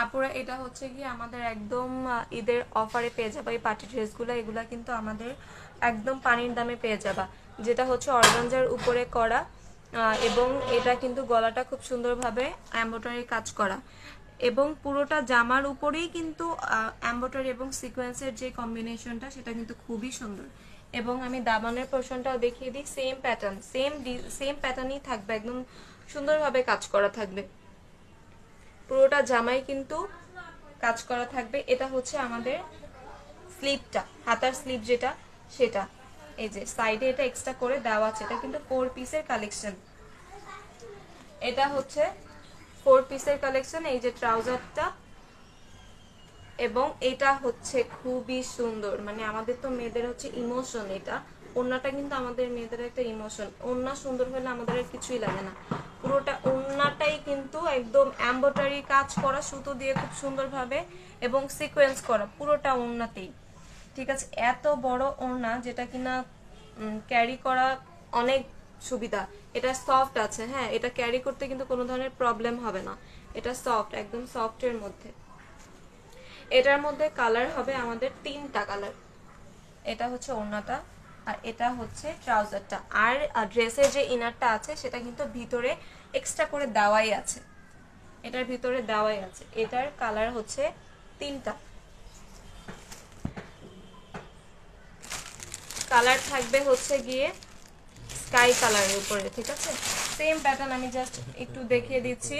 আপুরা এটা হচ্ছে কি আমাদের একদম ঈদের অফারে পেয়ে যাবে এই পার্টি ড্রেসগুলো। এগুলা কিন্তু আমাদের একদম পানির দামে পেয়ে যাবা, যেটা হচ্ছে অর্গানজার উপরে করা, এবং এটা কিন্তু গলাটা খুব সুন্দরভাবে এমব্রয়ডারি কাজ করা, এবং পুরোটা জামার উপরেই কিন্তু এমব্রয়ডারি এবং সিকোয়েন্সের যে কম্বিনেশনটা সেটা কিন্তু খুবই সুন্দর। এবং আমি দামানের পোর্শনটাও দেখিয়ে দিই, সেম প্যাটার্ন, সেম প্যাটার্নই থাকবে, একদম সুন্দরভাবে কাজ করা থাকবে। পুরোটা জামাই কিন্তু কাজ করা থাকবে। এটা হচ্ছে আমাদের স্লিভটা, হাতার স্লিভ যেটা সেটা, এই যে সাইডে এটা এক্সট্রা করে দেওয়া আছে। এটা কিন্তু 4 পিসের কালেকশন, এটা হচ্ছে 4 পিসের কালেকশন। এই যে ট্রাউজারটা, এবং এটা হচ্ছে খুবই সুন্দর, মানে আমাদের তো মেয়েদের হচ্ছে ইমোশন, এটা ওড়নাটা কিন্তু আমাদের মেয়েদের একটা ইমোশন। ওড়না সুন্দর হলে আমাদের আর কিছুই লাগে না। পুরোটা ওড়নাটাই কিন্তু একদম এমব্রয়ডারি কাজ করা সুতো দিয়ে খুব সুন্দরভাবে, এবং সিকোয়েন্স করা পুরোটা ওড়নাতেই। ঠিক আছে, এত বড় ওড়না যেটা কিনা ক্যারি করা অনেক সুবিধা। এটা সফট আছে, হ্যাঁ, এটা ক্যারি করতে কিন্তু কোনো ধরনের প্রবলেম হবে না। এটা সফট, একদম সফটের মধ্যে। এটার মধ্যে কালার হবে আমাদের 3টা কালার। এটা হচ্ছে ওড়নাটা, আর এটা হচ্ছে ট্রাউজারটা, আর ড্রেসের যে ইনারটা আছে সেটা কিন্তু ভিতরে এক্সট্রা করে দেওয়াই আছে, এটার ভিতরে দেওয়াই আছে। এটার কালার হচ্ছে 3টা কালার থাকবে, হচ্ছে গিয়ে স্কাই কালারের উপরে। ঠিক আছে, সেম প্যাটার্ন আমি জাস্ট একটু দেখিয়ে দিচ্ছি।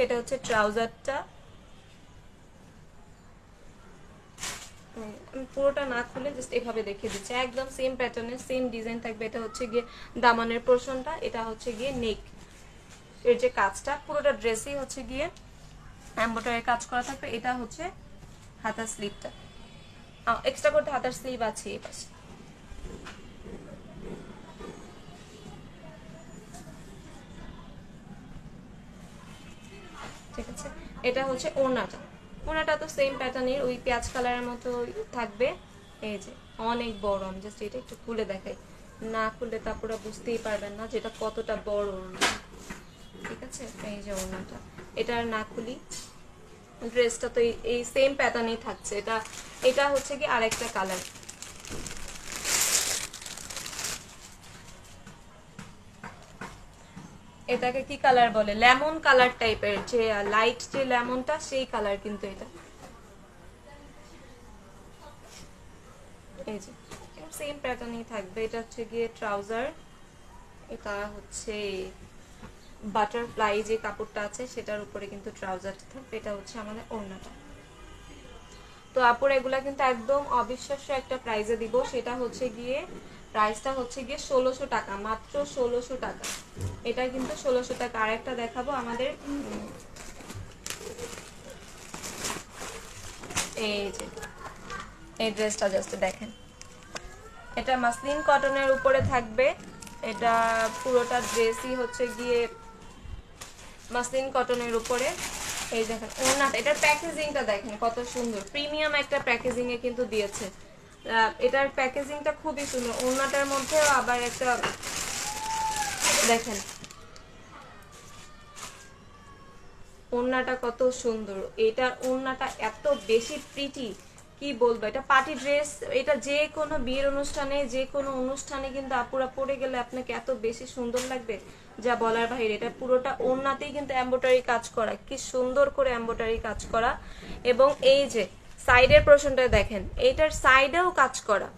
এটা হচ্ছে ট্রাউজারটা, পুরোটা না খুলে জাস্ট এভাবে দেখিয়ে দিচ্ছি, একদম সেম প্যাটার্নের সেম ডিজাইন থাকবে। এটা হচ্ছে গিয়ে দামানের পোর্শনটা, এটা হচ্ছে গিয়ে নেক এর যে কাজটা, পুরোটা ড্রেসই হচ্ছে গিয়ে এমব্রয়ডারি কাজ করা থাকবে। এটা হচ্ছে হাতার স্লিভটা, এক্সট্রা করতে হাতার স্লিভ আছে এই পাশে। ঠিক আছে, এটা হচ্ছে ওড়নাটা। ওড়নাটা তো সেম প্যাটার্নের, ওই পেঁয়াজ কালারের মতো থাকবে। এই যে অনেক বড়, আমি জাস্ট এটা একটু খুলে দেখাই, না খুললে তা পুরো বুঝতেই পারবেন না যেটা কতটা বড় ওড়না। ঠিক আছে, এই যে ওড়নাটা, এটা আর না খুলি, ড্রেসটা তো এই সেম প্যাটার্নেই থাকছে। এটা হচ্ছে কি আরেকটা কালার, এটাকে কি কালার বলে, লেমন কালার টাইপের, যে লাইট যে লেমনটা সেই কালার কিন্তু এটা। এই যে সেম প্যাটার্নই থাকবে। এটা হচ্ছে গিয়ে ট্রাউজার, এটা হচ্ছে বাটারফ্লাই যে কাপড়টা আছে সেটার উপরে কিন্তু ট্রাউজারটা থাকবে। এটা হচ্ছে আমাদের ওড়নাটা। তো আপুর এগুলা কিন্তু একদম অবিশ্বাস্য একটা প্রাইজে দিব, সেটা হচ্ছে গিয়ে প্রাইসটা হচ্ছে গিয়ে 1600 টাকা, মাত্র 1600 টাকা। এটা কিন্তু 1600 টাকা। আরেকটা দেখাবো আমাদের, এই যে এই ড্রেসটা জাস্ট দেখেন, এটা মাসলিন কটনের উপরে থাকবে। এটা পুরোটা ড্রেসই হচ্ছে গিয়ে মাসলিন কটনের উপরে। এই দেখেন ওড়নাটা, এটার প্যাকেজিংটা দেখেন কত সুন্দর, প্রিমিয়াম একটা প্যাকেজিং এ কিন্তু দিয়েছে। এটার প্যাকেজিংটা খুবই সুন্দর। ওড়নাটার মধ্যেও আবার একটা দেখেন, ওড়নাটা কত সুন্দর, এটার ওড়নাটা এত বেশি প্রিটি, কি বলবো, এটা পার্টি ড্রেস। এটা যে কোনো বিয়ের অনুষ্ঠানে, যে কোনো অনুষ্ঠানে কিন্তু আপুরা পরে গেলে আপনাকে এত বেশি সুন্দর লাগবে যা বলার বাইরে। এটা পুরোটা ওড়নাতেই কিন্তু এমব্রয়ডারি কাজ করা, কি সুন্দর করে এমব্রয়ডারি কাজ করা। এবং এই যে সাইডের পোর্শনটা দেখেন, এইটার সাইডেও কাজ করা।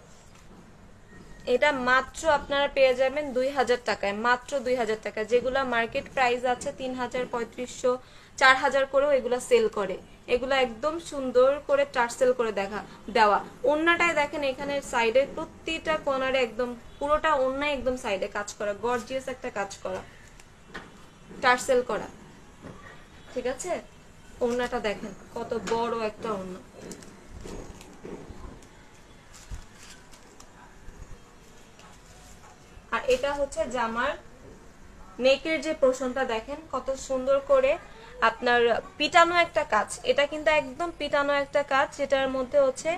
এটা মাত্র আপনারা পেয়ে যাবেন 2000 টাকায়, মাত্র 2000 টাকা। যেগুলা মার্কেট প্রাইস আছে 3000, 3500, 4000 করেও এগুলা সেল করে। এগুলা একদম সুন্দর করে টার্সেল করে দেওয়া। ওন্নাটায় দেখেন এখানে সাইডে প্রতিটা কর্নারে একদম পুরোটা ওন্নায় একদম সাইডে কাজ করা, গর্জিয়াস একটা কাজ করা, টার্সেল করা। ঠিক আছে, ওন্নাটা দেখেন কত বড় একটা ওন্না। আর এটা হচ্ছে জামার নেকের যে পোর্শনটা দেখেন কত সুন্দর করে আপনার পিটানো একটা কাজ। এটা কিন্তু একদম পিটানো একটা কাজ, যেটার মধ্যে হচ্ছে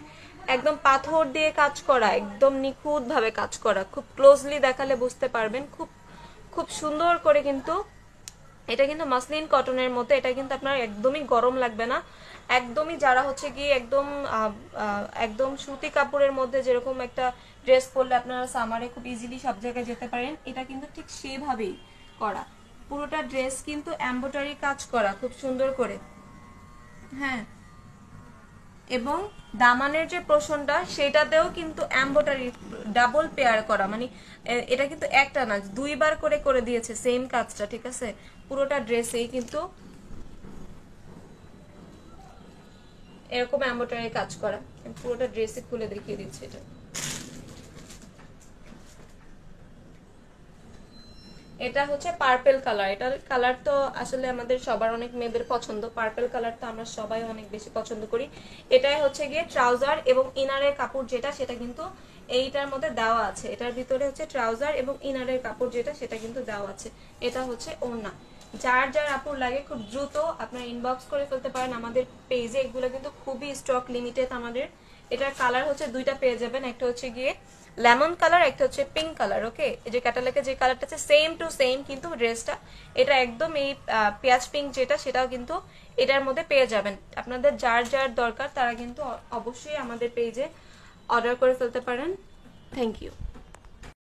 একদম পাথর দিয়ে কাজ করা, একদম নিখুঁত ভাবে কাজ করা। খুব ক্লোজলি দেখালে বুঝতে পারবেন, খুব খুব সুন্দর করে কিন্তু এটা কিন্তু মাসলিন কটনের মধ্যে, এটা কিন্তু আপনার একদমই গরম লাগবে না, একদমই যারা হচ্ছে গিয়ে একদম একদম সুতি কাপড়ের মধ্যে যেরকম একটা ড্রেস পরলে আপনারা সামারে খুব ইজিলি সব জায়গায় যেতে পারেন, এটা কিন্তু ঠিক সেভাবেই করা। পুরোটা ড্রেস কিন্তু এমব্রয়ডারি কাজ করা খুব সুন্দর করে। হ্যাঁ, এবং দামানের যে পোরশনটা সেটাতেও কিন্তু এমব্রয়ডারি ডাবল পেয়ার করা, মানে এটা কিন্তু একটা না, দুইবার করে করে দিয়েছে সেম কাজটা, ঠিক আছে? পুরোটা ড্রেসেই কিন্তু এরকম এমব্রয়ডারি কাজ করা। আমি পুরোটা ড্রেসে খুলে দেখিয়ে দিচ্ছি। এটা হচ্ছে পার্পল কালার। এটার কালার তো আসলে আমাদের সবার, অনেক মেয়েদের পছন্দ। পার্পল কালার তো আমরা সবাই অনেক বেশি পছন্দ করি। এটাই হচ্ছে গিয়ে ট্রাউজার এবং ইনারের কাপড় যেটা, সেটা কিন্তু এইটার মধ্যে দেওয়া আছে। এটার ভিতরে হচ্ছে ট্রাউজার এবং ইনারের কাপড় যেটা, সেটা কিন্তু দেওয়া আছে। এটা হচ্ছে ওড়না। যার যার আপুর লাগে খুব দ্রুত আপনার ইনবক্স করে ফেলতে পারেন আমাদের পেজে। এগুলো কিন্তু খুবই স্টক লিমিটেড আমাদের। এটার কালার হচ্ছে দুইটা পেয়ে যাবেন, একটা হচ্ছে গিয়ে লেমন কালার, একটা হচ্ছে পিঙ্ক কালার। ওকে, এই যে ক্যাটালগে যে কালারটা আছে সেম টু সেম, কিন্তু ড্রেসটা এটা একদম এই পেঁয়াজ পিঙ্ক যেটা, সেটাও কিন্তু এটার মধ্যে পেয়ে যাবেন। আপনাদের যার যার দরকার তারা কিন্তু অবশ্যই আমাদের পেজে অর্ডার করে ফেলতে পারেন। Thank you.